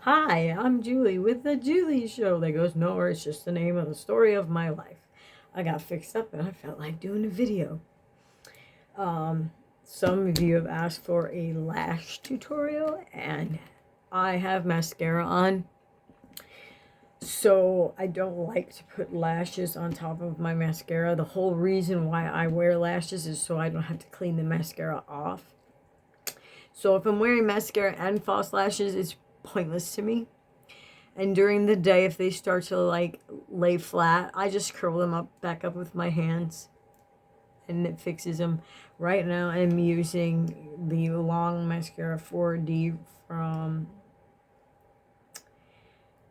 Hi, I'm Julie with the Julie Show. That goes nowhere. It's just the name of the story of my life. I got fixed up and I felt like doing a video. Um, some of you have asked for a lash tutorial, and I have mascara on. So I don't like to put lashes on top of my mascara. The whole reason why I wear lashes is so I don't have to clean the mascara off. So if I'm wearing mascara and false lashes, it's pointless to me. And during the day, if they start to like lay flat, I just curl them up back up with my hands, and it fixes them. Right now, I'm using the long mascara 4D from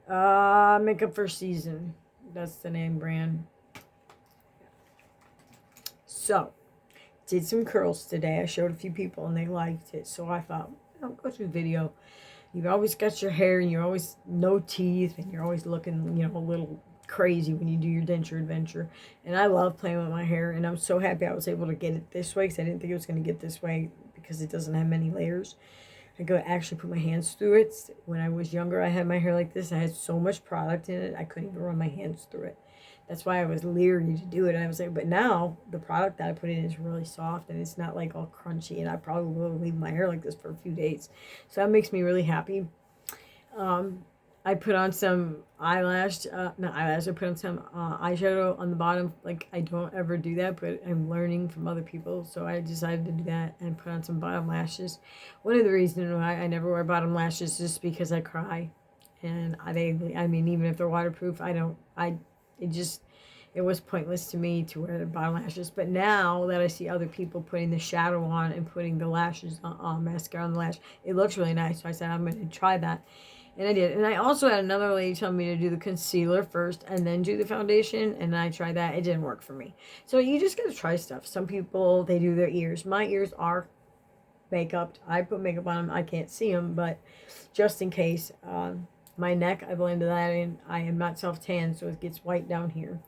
Makeup for Season. That's the name brand. So, did some curls today. I showed a few people and they liked it. So I thought, I'll go through the video. You've always got your hair and you're always no teeth and you're always looking, a little crazy when you do your denture adventure. And I love playing with my hair, and I'm so happy I was able to get it this way because I didn't think it was going to get this way because it doesn't have many layers. I could actually put my hands through it. When I was younger, I had my hair like this. I had so much product in it, I couldn't even run my hands through it. That's why I was leery to do it. And I was like, but now the product that I put in is really soft and it's not like all crunchy. And I probably will leave my hair like this for a few days. So that makes me really happy. I put on some I put on some eyeshadow on the bottom. Like, I don't ever do that, but I'm learning from other people. So I decided to do that and put on some bottom lashes. One of the reasons why I never wear bottom lashes is just because I cry. And even if they're waterproof, it was pointless to me to wear the bottom lashes. But now that I see other people putting the shadow on and putting the lashes on, mascara on the lash, it looks really nice. So I said, I'm going to try that. And I did. And I also had another lady tell me to do the concealer first and then do the foundation. And I tried that. It didn't work for me. So you just got to try stuff. Some people, they do their ears. My ears are makeup. I put makeup on them. I can't see them, but just in case. My neck, I blended that in. I am not self-tan, so it gets white down here.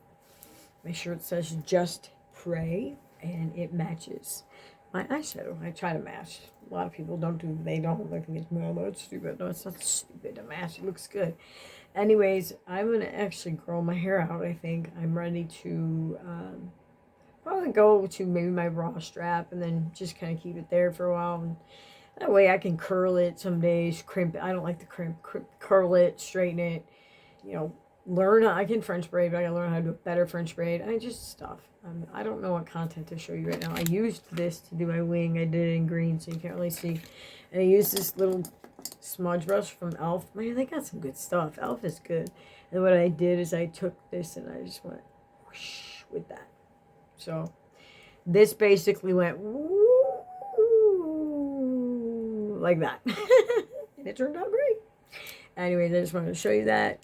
My shirt says just pray, and it matches my eyeshadow. I try to match. A lot of people they don't. They think it's, well, that's stupid. No, it's not stupid to match. It looks good. Anyways, I'm going to actually grow my hair out, I think. I'm ready to probably go to maybe my bra strap and then just kind of keep it there for a while. And that way I can curl it some days, crimp it. I don't like to crimp, curl it, straighten it, I can French braid, but I gotta learn how to do a better French braid. Stuff. I don't know what content to show you right now. I used this to do my wing. I did it in green, so you can't really see. And I used this little smudge brush from e.l.f. Man, they got some good stuff. e.l.f. is good. And what I did is I took this and I just went whoosh with that. So this basically went woo, like that. And it turned out great. Anyways, I just wanted to show you that.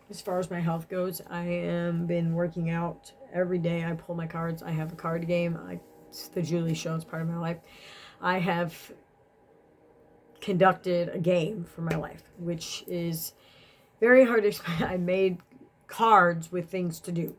As far as my health goes, I am been working out every day. I pull my cards. I have a card game. It's the Julie Show. It's part of my life. I have conducted a game for my life, which is very hard to explain. I made cards with things to do.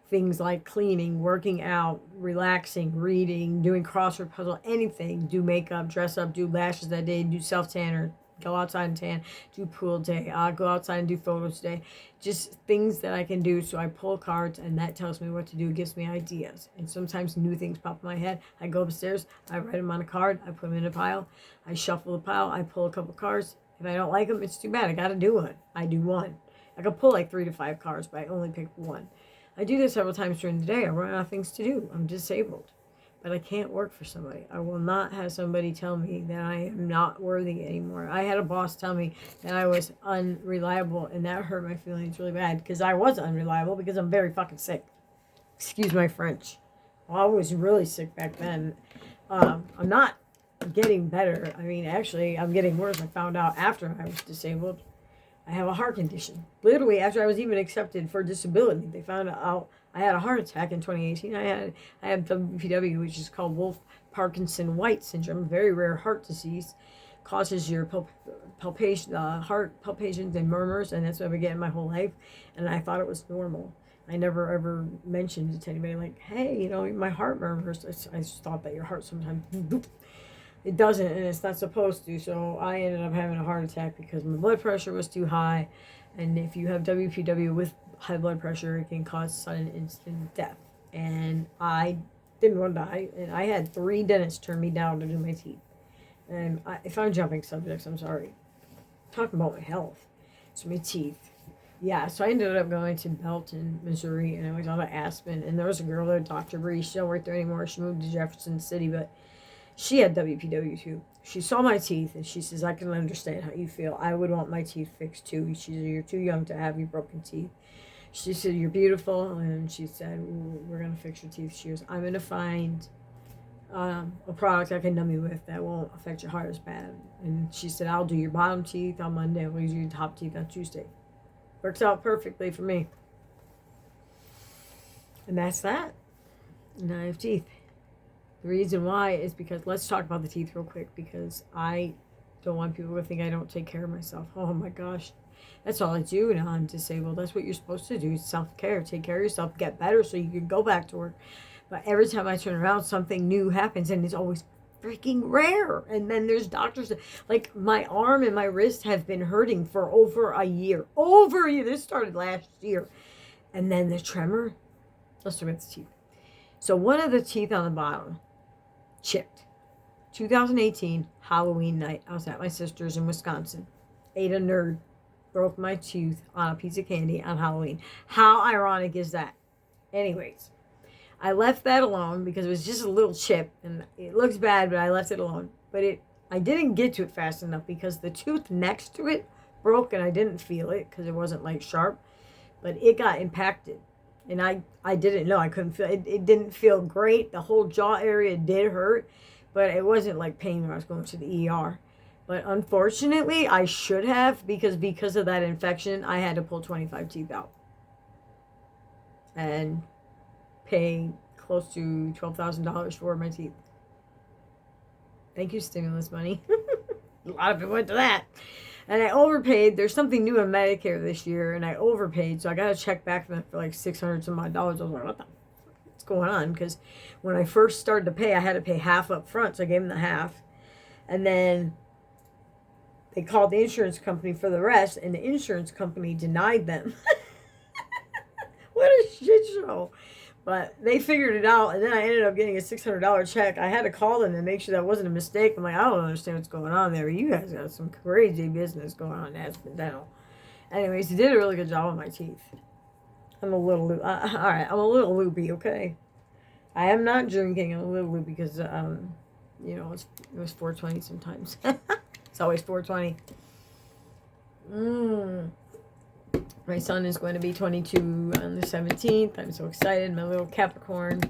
Things like cleaning, working out, relaxing, reading, doing crossword puzzle, anything. Do makeup, dress up, do lashes that day, do self-tanner, go outside and tan, do pool day, go outside and do photos day. Just things that I can do. So I pull cards and that tells me what to do, gives me ideas. And sometimes new things pop in my head. I go upstairs, I write them on a card, I put them in a pile, I shuffle the pile, I pull a couple cards. If I don't like them, it's too bad. I got to do one. I do one. I could pull like 3 to 5 cards, but I only pick one. I do this several times during the day. I run out of things to do. I'm disabled. But I can't work for somebody. I will not have somebody tell me that I am not worthy anymore. I had a boss tell me that I was unreliable, and that hurt my feelings really bad because I was unreliable because I'm very fucking sick. Excuse my French. Well, I was really sick back then. I'm not getting better. Actually, I'm getting worse. I found out after I was disabled. I have a heart condition. Literally, after I was even accepted for disability, they found out I had a heart attack in 2018. I have WPW, which is called Wolff-Parkinson-White syndrome, a very rare heart disease. Causes your heart palpitations and murmurs, and that's what I've been getting my whole life. And I thought it was normal. I never ever mentioned it to anybody, like, hey, my heart murmurs. I just thought that your heart sometimes It doesn't, and it's not supposed to. So I ended up having a heart attack because my blood pressure was too high. And if you have WPW with high blood pressure, it can cause sudden instant death. And I didn't want to die. And I had 3 dentists turn me down to do my teeth. And if I'm jumping subjects, I'm sorry. I'm talking about my health. So my teeth. Yeah, so I ended up going to Belton, Missouri, and I went on to Aspen. And there was a girl there, Dr. Bree. She don't work there anymore. She moved to Jefferson City, but she had WPW too. She saw my teeth and she says, I can understand how you feel. I would want my teeth fixed too. She said, you're too young to have your broken teeth. She said, you're beautiful. And she said, we're going to fix your teeth. She goes, I'm going to find a product I can numb you with that won't affect your heart as bad. And she said, I'll do your bottom teeth on Monday. I'll do your top teeth on Tuesday. Works out perfectly for me. And that's that. And I have teeth. The reason why is because, let's talk about the teeth real quick, because I don't want people to think I don't take care of myself. Oh my gosh. That's all I do now. I'm disabled. That's what you're supposed to do. Self-care. Take care of yourself. Get better so you can go back to work. But every time I turn around, something new happens, and it's always freaking rare. And then there's doctors that, like, my arm and my wrist have been hurting for over a year. Over a year. This started last year. And then the tremor. Let's talk about the teeth. So one of the teeth on the bottom chipped. 2018 Halloween night. I was at my sister's in Wisconsin. Ate a nerd. Broke my tooth on a piece of candy on Halloween. How ironic is that? Anyways, I left that alone because it was just a little chip and it looks bad, but I left it alone. But I didn't get to it fast enough because the tooth next to it broke and I didn't feel it because it wasn't like sharp, but it got impacted. And I didn't know. I couldn't feel it. It didn't feel great. The whole jaw area did hurt, but it wasn't like pain when I was going to the ER. But unfortunately, I should have, because of that infection, I had to pull 25 teeth out and pay close to $12,000 for my teeth. Thank you, stimulus money. A lot of it went to that. And I overpaid. There's something new in Medicare this year, and I overpaid. So I got a check back from them for like $600 some odd dollars. I was like, what the what's going on? Because when I first started to pay, I had to pay half up front. So I gave them the half. And then they called the insurance company for the rest, and the insurance company denied them. What a shit show. But they figured it out, and then I ended up getting a $600 check. I had to call them and make sure that wasn't a mistake. I'm like, I don't understand what's going on there. You guys got some crazy business going on in Aspen Dental. Anyways, he did a really good job on my teeth. I'm a little loopy, okay? I am not drinking. I'm a little loopy because, it was 4:20 sometimes. It's always 4:20. My son is going to be 22 on the 17th. I'm so excited. My little Capricorn.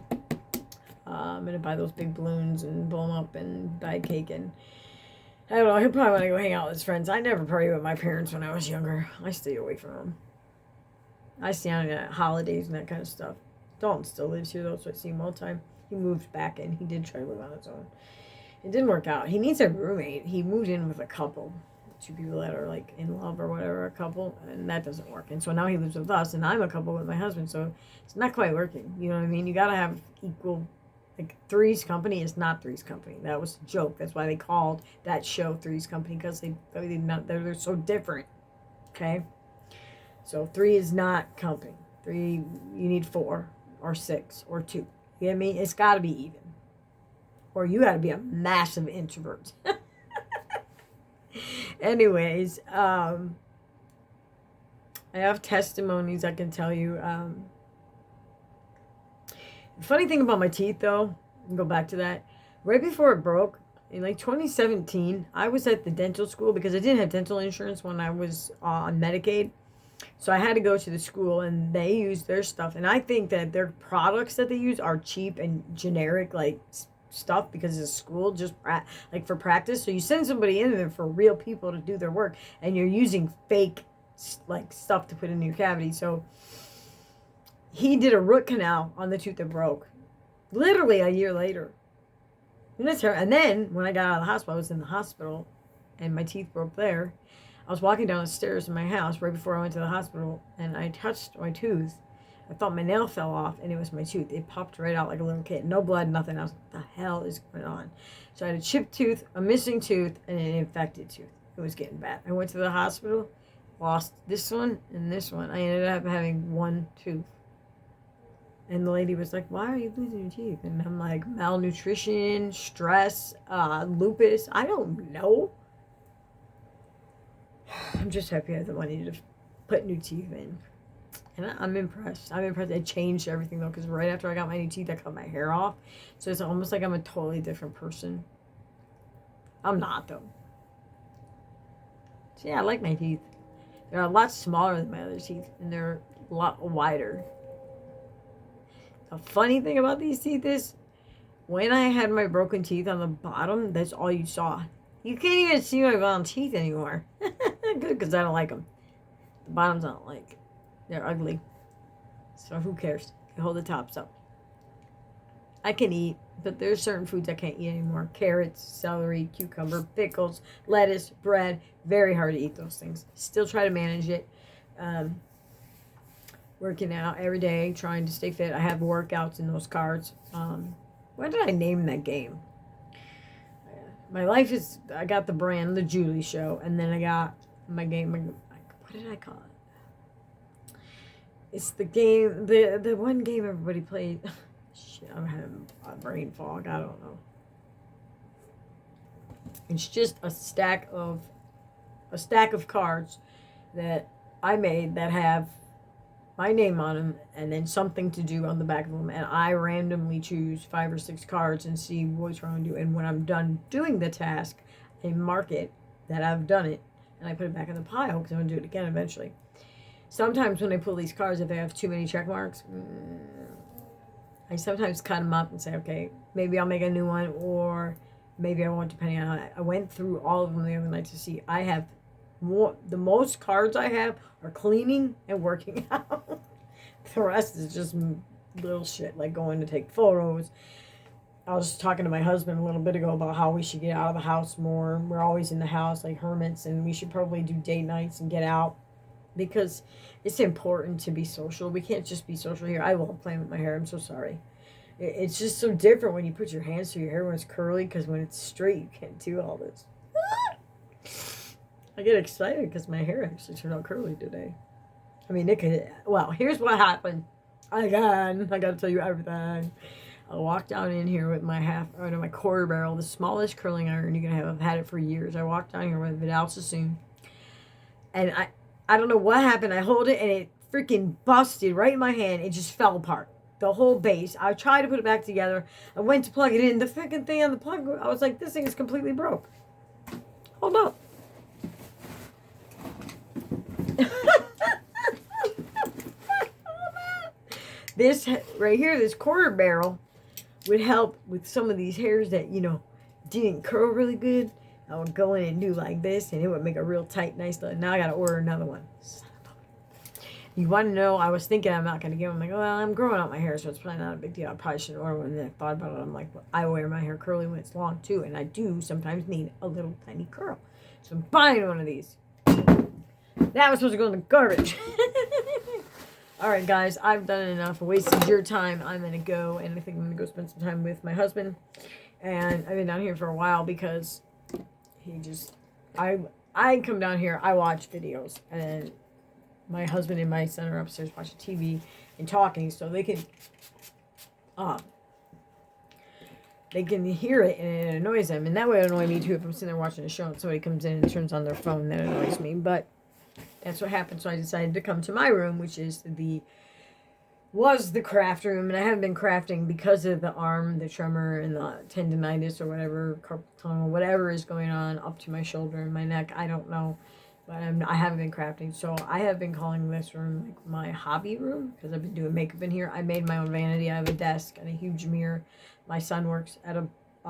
I'm going to buy those big balloons and blow them up and buy cake. And I don't know. He'll probably want to go hang out with his friends. I never partied with my parents when I was younger. I stayed away from them. I stay on at holidays and that kind of stuff. Dalton still lives here, though, so I see him all the time. He moved back in. He did try to live on his own. It didn't work out. He needs a roommate. He moved in with a couple. 2 people that are like in love or whatever, a couple, and that doesn't work. And so now he lives with us, and I'm a couple with my husband, so it's not quite working. You know what I mean? You gotta have equal, like, Three's Company is not Three's Company. That was a joke. That's why they called that show Three's Company, because they're so different. Okay? So 3 is not company. 3, you need 4 or 6 or 2. You know what I mean? It's gotta be even. Or you gotta be a massive introvert. Anyways, I have testimonies I can tell you. The funny thing about my teeth, though, go back to that, right before it broke, in like 2017, I was at the dental school because I didn't have dental insurance when I was on Medicaid. So I had to go to the school, and they use their stuff. And I think that their products that they use are cheap and generic, like, stuff, because it's school, just like for practice. So you send somebody in there for real people to do their work, and you're using fake like stuff to put in your cavity. So he did a root canal on the tooth that broke literally a year later. And then when I got out of the hospital, I was in the hospital and my teeth broke there. I was walking down the stairs in my house right before I went to the hospital, and I touched my tooth. I thought my nail fell off, and it was my tooth. It popped right out like a little kid. No blood, nothing. I was like, what the hell is going on? So I had a chipped tooth, a missing tooth, and an infected tooth. It was getting bad. I went to the hospital, lost this one and this one. I ended up having one tooth. And the lady was like, why are you losing your teeth? And I'm like, malnutrition, stress, lupus. I don't know. I'm just happy I have the money to put new teeth in. And I'm impressed. I'm impressed. It changed everything, though, because right after I got my new teeth, I cut my hair off. So it's almost like I'm a totally different person. I'm not, though. So, yeah, I like my teeth. They're a lot smaller than my other teeth, and they're a lot wider. The funny thing about these teeth is, when I had my broken teeth on the bottom, that's all you saw. You can't even see my bottom teeth anymore. Good, because I don't like them. The bottoms I don't like. They're ugly. So who cares? I hold the tops up. I can eat, but there's certain foods I can't eat anymore. Carrots, celery, cucumber, pickles, lettuce, bread. Very hard to eat those things. Still try to manage it. Working out every day, trying to stay fit. I have workouts in those cards. What did I name that game? My life is, I got the brand, The Julie Show, and then I got my game, what did I call it? It's the game, the one game everybody played. Shit, I'm having a brain fog, I don't know. It's just a stack of cards that I made that have my name on them, and then something to do on the back of them, and I randomly choose 5 or 6 cards and see what's wrong to do. And when I'm done doing the task, I mark it that I've done it, and I put it back in the pile because I'm gonna do it again eventually. Sometimes when I pull these cards, if they have too many check marks, I sometimes cut them up and say, okay, maybe I'll make a new one, or maybe I won't, depending on it. I went through all of them the other night to see. I have the most cards I have are cleaning and working out. The rest is just little shit, like going to take photos. I was talking to my husband a little bit ago about how we should get out of the house more. We're always in the house like hermits, and we should probably do date nights and get out, because it's important to be social. We can't just be social here. I won't play with my hair. I'm so sorry. It's just so different when you put your hands through your hair when it's curly, because when it's straight, you can't do all this. I get excited because my hair actually turned out curly today. I mean, it could. Well, here's what happened. I got to tell you everything. I walked down in here with my quarter barrel, the smallest curling iron you can have. I've had it for years. I walked down here with Vidal Sassoon, and I don't know what happened. I hold it and it freaking busted right in my hand. It just fell apart. The whole base. I tried to put it back together. I went to plug it in. The freaking thing on the plug, I was like, this thing is completely broke. Hold up. This right here, this quarter barrel, would help with some of these hairs that, didn't curl really good. I would go in and do like this, and it would make a real tight, nice look. Now I got to order another one. You want to know, I was thinking I'm not going to get one. I'm like, well, I'm growing out my hair, so it's probably not a big deal. I probably shouldn't order one. And then I thought about it. I'm like, well, I wear my hair curly when it's long, too. And I do sometimes need a little tiny curl. So I'm buying one of these. That was supposed to go in the garbage. All right, guys, I've done enough. I wasted your time. I'm going to go, and I think I'm going to go spend some time with my husband. And I've been down here for a while because I come down here, I watch videos, and my husband and my son are upstairs watching TV and talking, so they can hear it, and it annoys them. And that would annoy me, too, if I'm sitting there watching a show and somebody comes in and turns on their phone. That annoys me, but that's what happened. So I decided to come to my room, which is was the craft room, and I haven't been crafting because of the arm, the tremor, and the tendonitis or whatever, carpal tunnel, whatever is going on up to my shoulder and my neck. I don't know, but I haven't been crafting. So I have been calling this room like my hobby room because I've been doing makeup in here. I made my own vanity. I have a desk and a huge mirror. My son works at a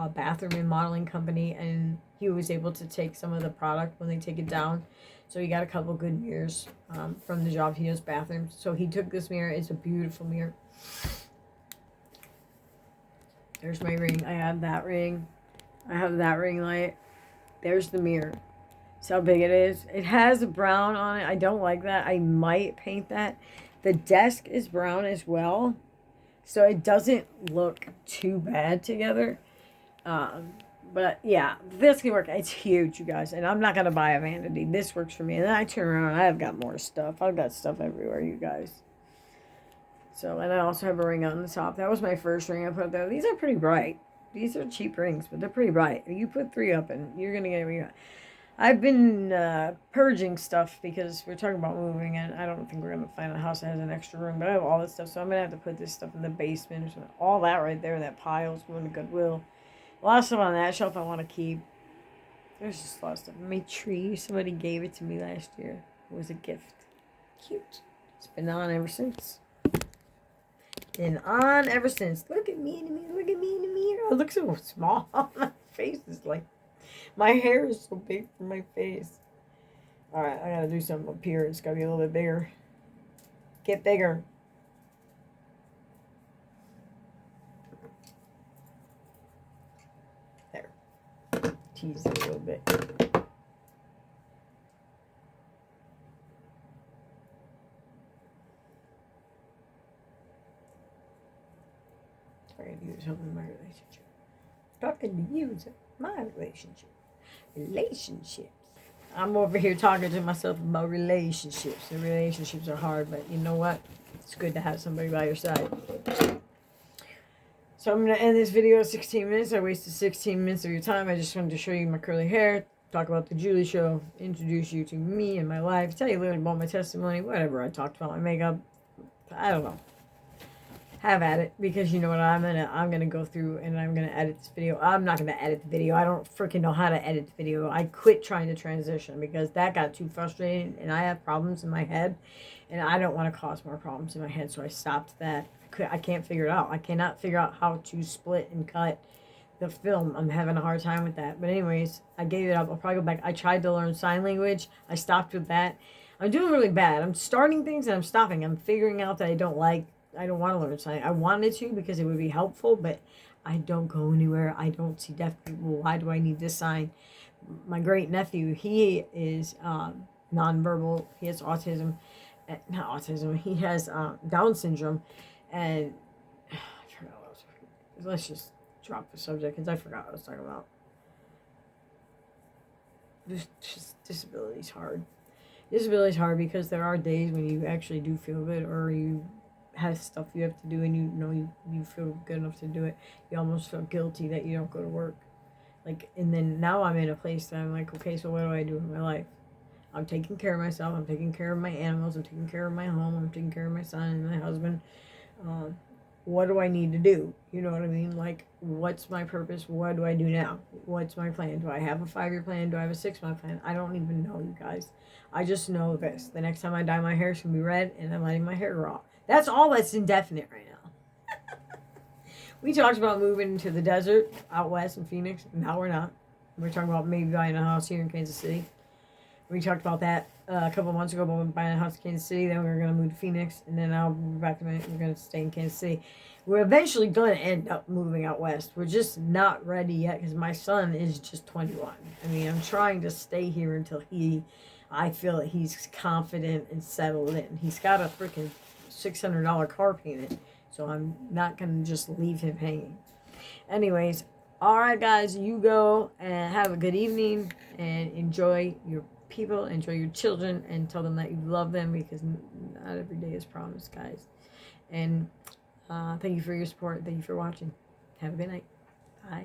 bathroom and modeling company, and he was able to take some of the product when they take it down. So he got a couple good mirrors from the job. He does bathrooms. So he took this mirror. It's a beautiful mirror. There's my ring. I have that ring. I have that ring light. There's the mirror. See how big it is? It has a brown on it. I don't like that. I might paint that. The desk is brown as well, so it doesn't look too bad together. But yeah, this can work. It's huge, you guys, and I'm not gonna buy a vanity. This works for me. And then I turn around, and I've got more stuff. I've got stuff everywhere, you guys. So, and I also have a ring on the top. That was my first ring I put there. These are pretty bright. These are cheap rings, but they're pretty bright. You put 3 up, and you're gonna get a ring. I've been purging stuff because we're talking about moving, and I don't think we're going to find a house that has an extra room, but I have all this stuff, so I'm going to have to put this stuff in the basement or something. All that right there, that pile's going to Goodwill. A lot of stuff on that shelf I want to keep. There's just a lot of stuff. My tree, somebody gave it to me last year. It was a gift. Cute. It's been on ever since. Been on ever since. Look at me in the mirror. Look at me in the mirror. I look so small. My face is like... My hair is so big for my face. Alright, I gotta do something up here. It's gotta be a little bit bigger. Get bigger. There. Tease it a little bit. Talking to you is helping my relationship. Talking to you is my relationship. Relationships. I'm over here talking to myself about relationships. And relationships are hard, but you know what? It's good to have somebody by your side. So I'm going to end this video at 16 minutes. I wasted 16 minutes of your time. I just wanted to show you my curly hair, talk about the Julie show, introduce you to me and my life, tell you a little about my testimony, whatever. I talked about my makeup. I don't know. Have at it, because you know what, I'm gonna go through and I'm gonna edit this video. I'm not gonna edit the video. I don't freaking know how to edit the video. I quit trying to transition because that got too frustrating, and I have problems in my head, and I don't want to cause more problems in my head, so I stopped that. I can't figure it out. I cannot figure out how to split and cut the film. I'm having a hard time with that. But anyways, I gave it up. I'll probably go back. I tried to learn sign language. I stopped with that. I'm doing really bad. I'm starting things and I'm stopping. I'm figuring out that I don't want to learn sign. I wanted to because it would be helpful, but I don't go anywhere. I don't see deaf people. Why do I need this sign? My great nephew, he is nonverbal. He has autism. Not autism. He has Down syndrome. And I forgot what I was talking about. Let's just drop the subject because I forgot what I was talking about. Disability is hard. Disability is hard because there are days when you actually do feel good, or you have stuff you have to do and you know you feel good enough to do it. You almost feel guilty that you don't go to work. Like, and then now I'm in a place that I'm like, okay, so what do I do in my life? I'm taking care of myself. I'm taking care of my animals. I'm taking care of my home. I'm taking care of my son and my husband. What do I need to do? You know what I mean? Like, what's my purpose? What do I do now? What's my plan? Do I have a 5-year plan? Do I have a 6-month plan? I don't even know, you guys. I just know this. The next time I dye my hair, it's going to be red, and I'm letting my hair grow. That's all that's indefinite right now. We talked about moving to the desert out west in Phoenix. Now we're not. We're talking about maybe buying a house here in Kansas City. We talked about that a couple months ago, about buying a house in Kansas City. Then we were going to move to Phoenix, and then now we're back to we're going to stay in Kansas City. We're eventually going to end up moving out west. We're just not ready yet because my son is just 21. I mean, I'm trying to stay here until I feel that he's confident and settled in. He's got a freaking $600 car payment, so I'm not going to just leave him hanging. Anyways, all right, guys, you go and have a good evening and enjoy your people, enjoy your children, and tell them that you love them, because not every day is promised, guys. And thank you for your support. Thank you for watching. Have a good night. Bye.